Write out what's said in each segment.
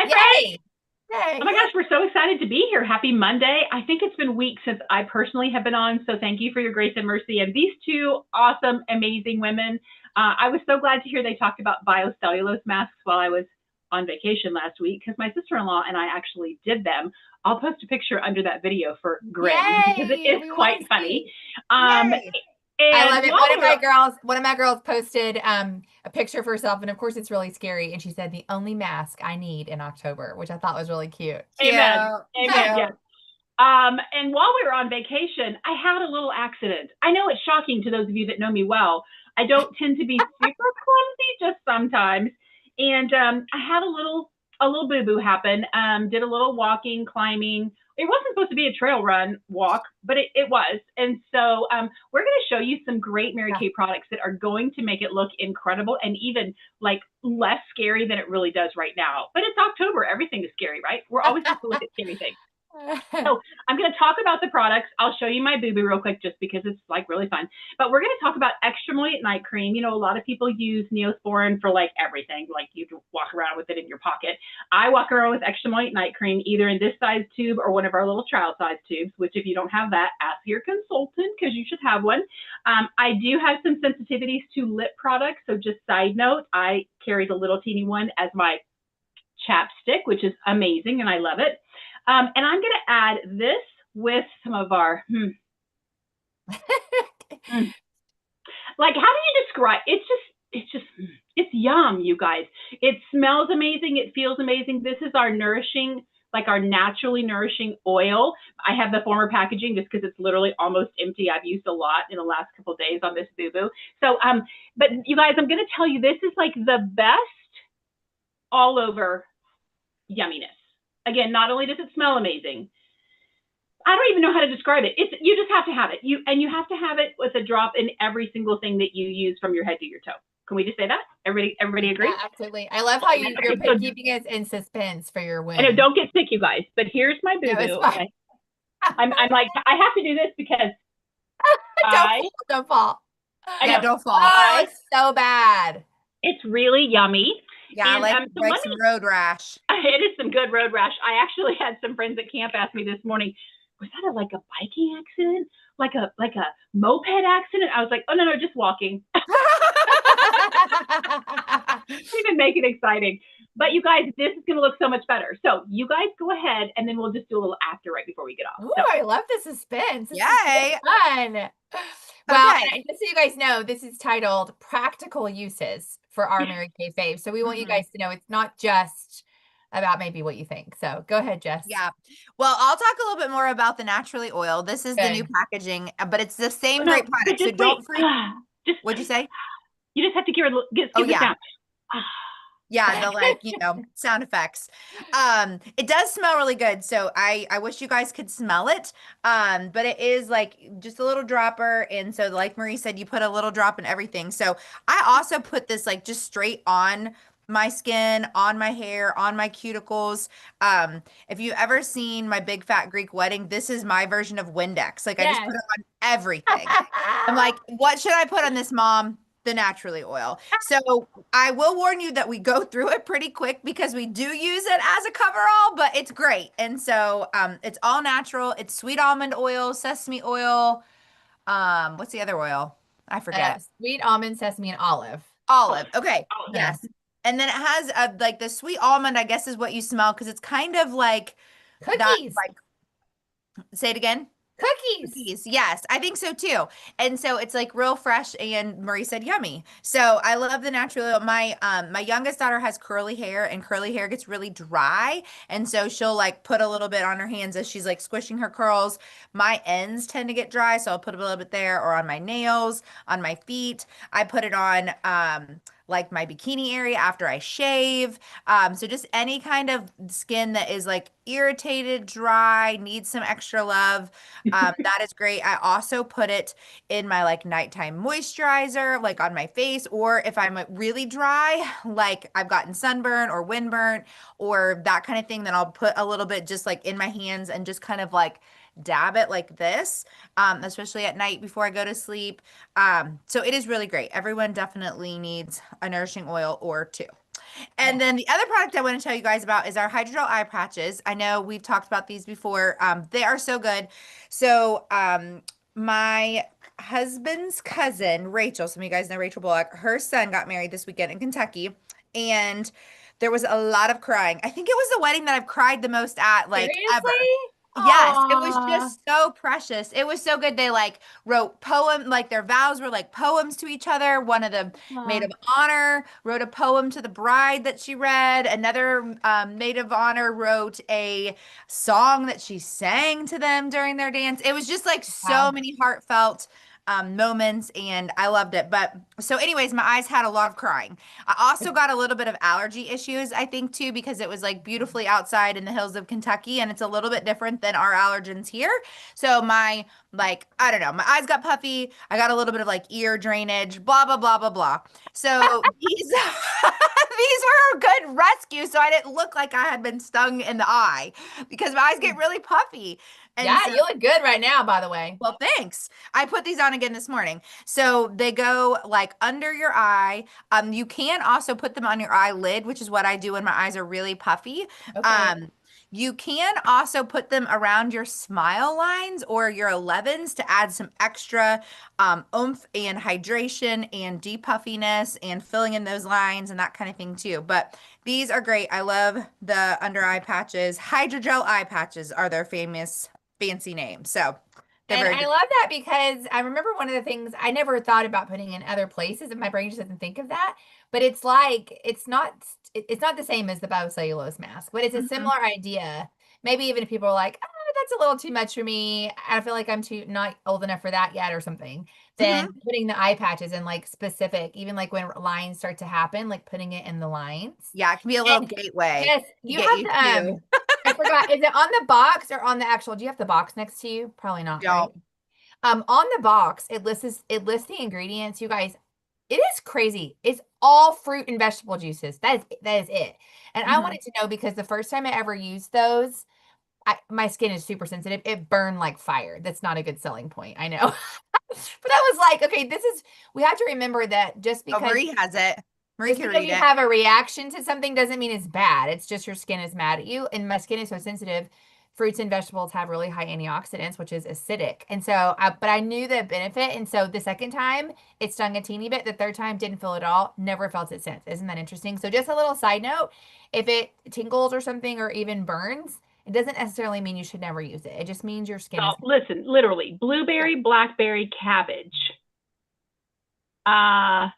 Yay! Oh Yay! my gosh, we're so excited to be here. Happy Monday. I think it's been weeks since I personally have been on, so thank you for your grace and mercy. And these two awesome, amazing women, I was so glad to hear they talked about biocellulose masks while I was on vacation last week because my sister-in-law and I actually did them. I'll post a picture under that video for grins because it Yay! is We quite want to funny. see. Um, Yay! I and love it. while we were One of my girls posted a picture of herself, and of course it's really scary. And she said the only mask I need in October, which I thought was really cute. Cute. Amen. Amen. Yes. Cute. And while we were on vacation, I had a little accident. I know it's shocking to those of you that know me well. I don't tend to be super clumsy, just sometimes. And I had a little boo boo happen. Did a little walking, climbing. It wasn't supposed to be a trail run walk, but it was. And so we're going to show you some great Mary Yeah. Kay products that are going to make it look incredible and even like less scary than it really does right now. But it's October. Everything is scary, right? We're always supposed to look at scary things. So I'm going to talk about the products. I'll show you my boo-boo real quick just because it's like really fun. But we're going to talk about extra moist night cream. You know, a lot of people use Neosporin for like everything. Like you walk around with it in your pocket. I walk around with extra moist night cream either in this size tube or one of our little trial size tubes, which if you don't have that, ask your consultant because you should have one. I do have some sensitivities to lip products. So just side note, I carry the little teeny one as my chapstick, which is amazing and I love it. And I'm going to add this with some of our, like, how do you describe? It's yum, you guys. It smells amazing. It feels amazing. This is our nourishing, like our naturally nourishing oil. I have the former packaging just because it's literally almost empty. I've used a lot in the last couple of days on this boo-boo. So, but you guys, I'm going to tell you, this is like the best all over yumminess. Again, not only does it smell amazing, I don't even know how to describe it. You just have to have it. You have to have it with a drop in every single thing that you use from your head to your toe. Can we just say that? Everybody agree? Yeah, absolutely. I love how you're keeping us in suspense for your I know, win. don't get sick, you guys. But here's my boo No, it's boo. fine. Okay, I'm like I have to do this because Don't I fall. Don't fall. I Yeah, know don't fall. Oh, it's so bad. it's really yummy. Yeah, And so like some road rash. it is some good road rash. I actually had some friends at camp ask me this morning, was that like a biking accident? Like a moped accident? I was like, oh no, just walking. Even make it exciting. But you guys, this is gonna look so much better. So you guys go ahead and then we'll just do a little after right before we get off. Ooh, So, I love the suspense. This Yay. is so fun. Well, Okay. just so you guys know, this is titled Practical Uses for our Mary Kay faves. So we want you guys to know it's not just about maybe what you think. So go ahead, Jess. Yeah. Well, I'll talk a little bit more about the naturally oil. This is the new Good. packaging, but it's the same no, great but product. So just don't wait. freak. Just What'd you say? you just have to Oh, skip this yeah. down. Yeah, the like, sound effects. It does smell really good. So I wish you guys could smell it. But it is like just a little dropper. And so like Marie said, you put a little drop in everything. So I also put this like just straight on my skin, on my hair, on my cuticles. If you've ever seen my big fat Greek wedding, this is my version of Windex. Like I just put Yes. it on everything. I'm like, what should I put on this, Mom? The naturally oil. So I will warn you that we go through it pretty quick because we do use it as a coverall, but it's great. And so it's all natural. It's sweet almond oil, sesame oil. What's the other oil? I forget. Sweet almond, sesame, and olive. Olive. Okay. Yeah. Yes. And then it has like the sweet almond, I guess is what you smell because it's kind of like that, Cookies. like, say it again. Cookies. Yes, I think so too. And so it's like real fresh and Marie said yummy. So I love the natural oil. My youngest daughter has curly hair and curly hair gets really dry. And so she'll like put a little bit on her hands as she's like squishing her curls. My ends tend to get dry, so I'll put a little bit there or on my nails, on my feet. I put it on like my bikini area after I shave. So just any kind of skin that is like irritated, dry, needs some extra love. That is great. I also put it in my like nighttime moisturizer, like on my face, or if I'm like, really dry, like I've gotten sunburn or windburn or that kind of thing, then I'll put a little bit just like in my hands and just kind of like dab it like this, especially at night before I go to sleep. So it is really great. Everyone definitely needs a nourishing oil or two. And then the other product I want to tell you guys about is our hydrogel eye patches. I know we've talked about these before. They are so good. So, my husband's cousin, Rachel, some of you guys know Rachel Bullock, her son got married this weekend in Kentucky, and there was a lot of crying. I think it was the wedding that I've cried the most at, like, ever. Seriously? Yes, it was Aw. just so precious. It was so good. They like wrote like their vows were like poems to each other. One of the maid Aw. of honor wrote a poem to the bride that she read. Another maid of honor wrote a song that she sang to them during their dance. It was just like so Wow. many heartfelt moments, and I loved it. But so, anyways, my eyes had a lot of crying. I also got a little bit of allergy issues, I think, too, because it was like beautifully outside in the hills of Kentucky, and it's a little bit different than our allergens here. So my like, I don't know, my eyes got puffy. I got a little bit of like ear drainage, blah blah blah blah blah. So these these were a good rescue, so I didn't look like I had been stung in the eye because my eyes get really puffy. And Yeah, so you look good right now, by the way. well, thanks. I put these on again this morning. So they go like under your eye. You can also put them on your eyelid, which is what I do when my eyes are really puffy. Okay. Um, you can also put them around your smile lines or your 11s to add some extra oomph and hydration and depuffiness and filling in those lines and that kind of thing too. But these are great. I love the under eye patches. Hydrogel eye patches are their famous fancy name. So they're And very I good. love that because I remember one of the things I never thought about putting in other places, and my brain just doesn't think of that. But it's like it's not the same as the biocellulose mask, but it's a Mhm. similar idea. Maybe even if people are like, oh, that's a little too much for me. I feel like I'm too not old enough for that yet or something. Then Mhm. putting the eye patches in like specific, even like when lines start to happen, like putting it in the lines. Yeah, it can be a little And gateway yes, to you get have you the to I forgot, is it on the box or on the actual, do you have the box next to you? Probably not, right? don't. On the box, it lists the ingredients, you guys. It is crazy. It's all fruit and vegetable juices. That is it. And I Mhm. wanted to know because the first time I ever used those, my skin is super sensitive. It burned like fire. That's not a good selling point. I know. But I was like, okay, we have to remember that just Oh, because Marie has it. Marie just can because read you it. have a reaction to something doesn't mean it's bad. It's just your skin is mad at you. And my skin is so sensitive. Fruits and vegetables have really high antioxidants, which is acidic. And so, but I knew the benefit. And so the second time it stung a teeny bit. The third time didn't feel it at all. Never felt it since. Isn't that interesting? So just a little side note, if it tingles or something or even burns, it doesn't necessarily mean you should never use it. It just means your skin So is. listen, literally, blueberry, blackberry, cabbage, uh,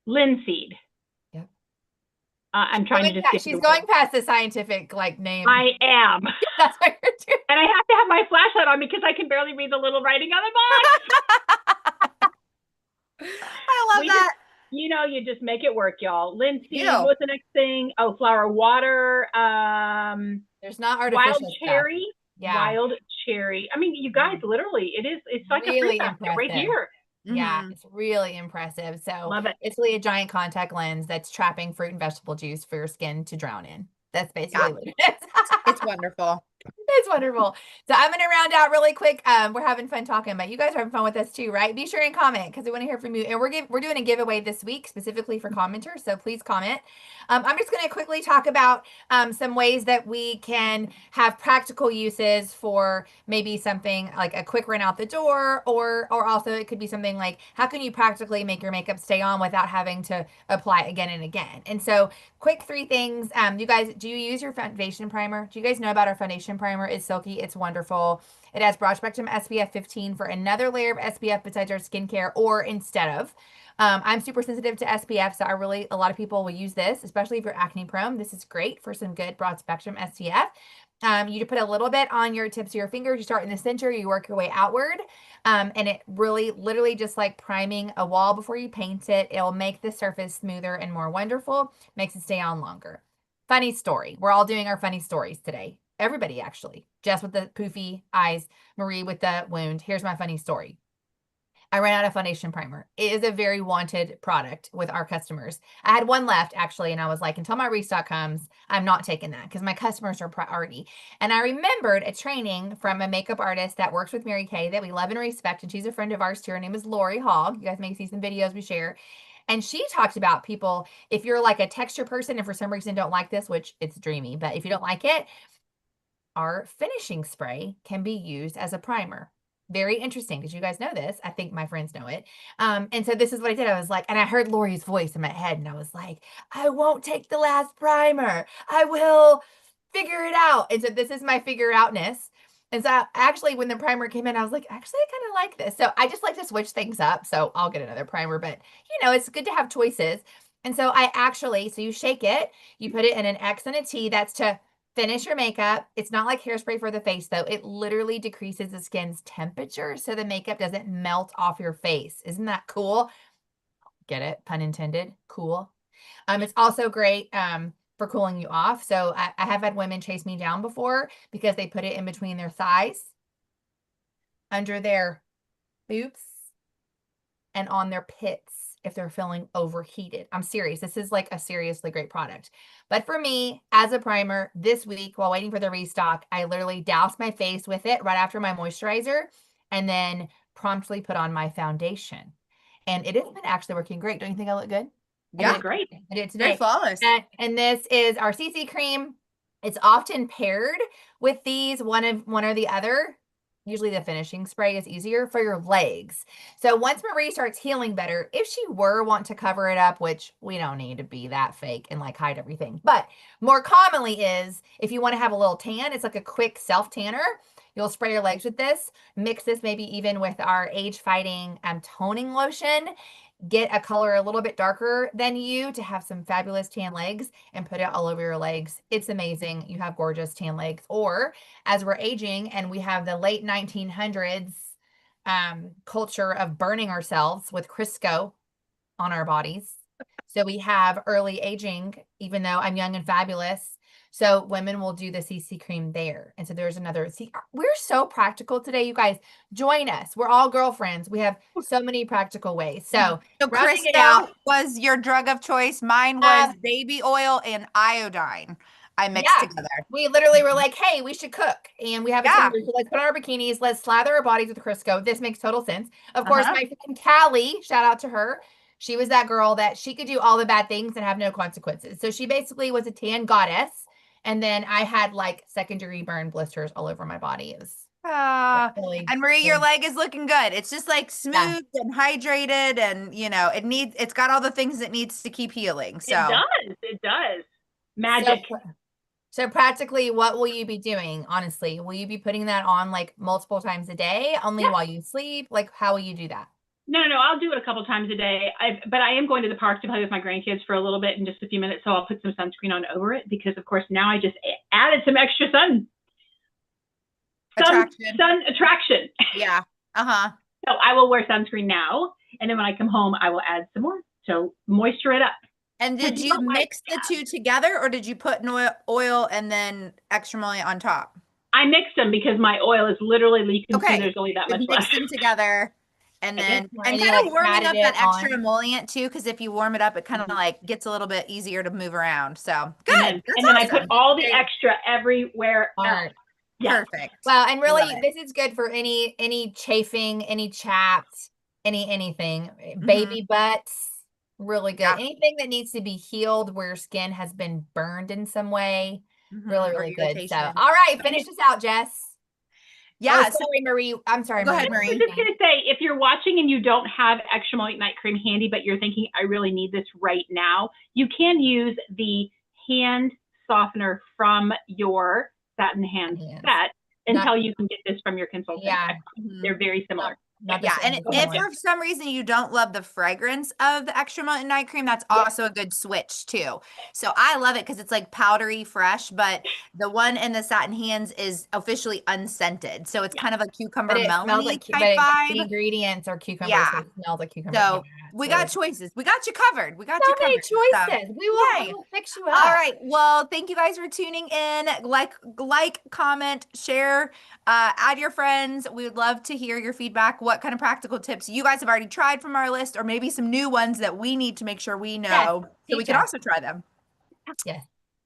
linseed. Yep. I'm trying to just give She's you the word. going past the scientific like name. I am. That's what you're doing. And I have to have my flashlight on because I can barely read the little writing on the box. I love We just, that. you just make it work, y'all. Linseed, You. what's the next thing? Oh, flower, water, There's not wild artificial stuff. cherry, Yeah. wild cherry. I mean, you guys, literally, it's like a fruit Really basket right impressive. here. Yeah, Mhm. it's really impressive. So Love it. it's really a giant contact lens that's trapping fruit and vegetable juice for your skin to drown in. That's Yeah, basically what it is. it's wonderful. It's wonderful. So I'm gonna round out really quick. We're having fun talking, but you guys are having fun with us too, right? Be sure and comment because we want to hear from you. And we're doing a giveaway this week specifically for commenters. So please comment. I'm just gonna quickly talk about some ways that we can have practical uses for maybe something like a quick run out the door, or also it could be something like how can you practically make your makeup stay on without having to apply again and again. And so quick three things. You guys, do you use your foundation primer? Do you guys know about our foundation primer? It's silky. It's wonderful. It has broad spectrum SPF 15 for another layer of SPF besides our skincare or instead of. I'm super sensitive to SPF, so a lot of people will use this, especially if you're acne prone. This is great for some good broad spectrum SPF. You put a little bit on your tips of your fingers. You start in the center, you work your way outward. And it really, literally just like priming a wall before you paint it. It'll make the surface smoother and more wonderful, makes it stay on longer. Funny story. We're all doing our funny stories today. Everybody, actually. Jess with the poofy eyes, Marie with the wound. Here's my funny story. I ran out of foundation primer. It is a very wanted product with our customers. I had one left actually, and I was like, until my restock comes, I'm not taking that because my customers are priority. And I remembered a training from a makeup artist that works with Mary Kay that we love and respect, and she's a friend of ours too. Her name is Lori Hogg. You guys may see some videos we share. And she talked about people, if you're like a texture person and for some reason don't like this, which it's dreamy, but if you don't like it, our finishing spray can be used as a primer. Very interesting because you guys know this. I think my friends know it. And so this is what I did. I was like, and I heard Lori's voice in my head, and I was like, I won't take the last primer. I will figure it out. And so this is my figure outness. And so actually, when the primer came in, I was like, actually, I kind of like this. So I just like to switch things up. So I'll get another primer, but it's good to have choices. And so so you shake it, you put it in an X and a T. That's to finish your makeup. It's not like hairspray for the face, though. It literally decreases the skin's temperature so the makeup doesn't melt off your face. Isn't that cool? Get it? Pun intended. Cool. It's also great for cooling you off. So I have had women chase me down before because they put it in between their thighs, under their boobs, and on their pits if they're feeling overheated. I'm serious. This is like a seriously great product. But for me, as a primer, this week while waiting for the restock, I literally doused my face with it right after my moisturizer and then promptly put on my foundation. And it has been actually working great. Don't you think I look good? Yeah, great. I did it very today. flawless. And this is our CC cream. It's often paired with these, one or the other. Usually the finishing spray is easier for your legs. So once Marie starts healing better, if she were want to cover it up, which we don't need to be that fake and like hide everything, but more commonly is if you want to have a little tan, it's like a quick self tanner. You'll spray your legs with this, mix this maybe even with our age fighting toning lotion, get a color a little bit darker than you to have some fabulous tan legs and put it all over your legs. It's amazing. You have gorgeous tan legs. Or as we're aging and we have the late 1900s culture of burning ourselves with Crisco on our bodies. So we have early aging, even though I'm young and fabulous. So women will do the CC cream there. And so there's another, see, we're so practical today, you guys. Join us. We're all girlfriends. We have so many practical ways. So rounding it out, Crisco was your drug of choice. Mine was baby oil and iodine. I mixed together. We literally were like, hey, we should cook. And we have a temperature. So let's put on our bikinis. Let's slather our bodies with Crisco. This makes total sense. Of course, my friend Callie, shout out to her. She was that girl that she could do all the bad things and have no consequences. So she basically was a tan goddess. And then I had like second-degree burn blisters all over my body. It was really and Marie, your leg is looking good. It's just like smooth and hydrated, and it's got all the things it needs to keep healing. So it does. Magic. So practically, what will you be doing? Honestly, will you be putting that on like multiple times a day, only while you sleep? Like, how will you do that? No, I'll do it a couple times a day. But I am going to the park to play with my grandkids for a little bit in just a few minutes. So I'll put some sunscreen on over it because, of course, now I just added some extra sun attraction. Yeah. So I will wear sunscreen now. And then when I come home, I will add some more. So moisture it up. And did you mix the two together, or did you put oil and then extra emollient on top? I mixed them because my oil is literally leaking. Okay. So there's only that much left. Mix them together. And then kind of warming up that extra emollient too, because if you warm it up, it kind of like gets a little bit easier to move around. So good. And then I put all the extra everywhere else. Yeah. Perfect. Well, and really, this is good for any chafing, any chaps, anything. Baby butts, really good. Yeah. Anything that needs to be healed where your skin has been burned in some way, really good. So, all right, finish this out, Jess. Yeah, sorry, Marie. I'm sorry, Go ahead, Marie. I was just going to say, if you're watching and you don't have extra emollient night cream handy, but you're thinking, I really need this right now, you can use the hand softener from your satin hand set until you can get this from your consultant. Yeah. They're very similar. And if for some reason you don't love the fragrance of the extra emollient night cream, that's also a good switch too. So I love it because it's like powdery fresh, but the one in the satin hands is officially unscented. So it's kind of a cucumber melony type vibe. The ingredients are cucumber, so it smells like cucumber. So we got choices. We got you covered. We got you covered. Many choices. So, we will fix you up. All right. Well, thank you guys for tuning in. Like, comment, share, add your friends. We would love to hear your feedback. What kind of practical tips you guys have already tried from our list, or maybe some new ones that we need to make sure we know so we can also try them. Yes.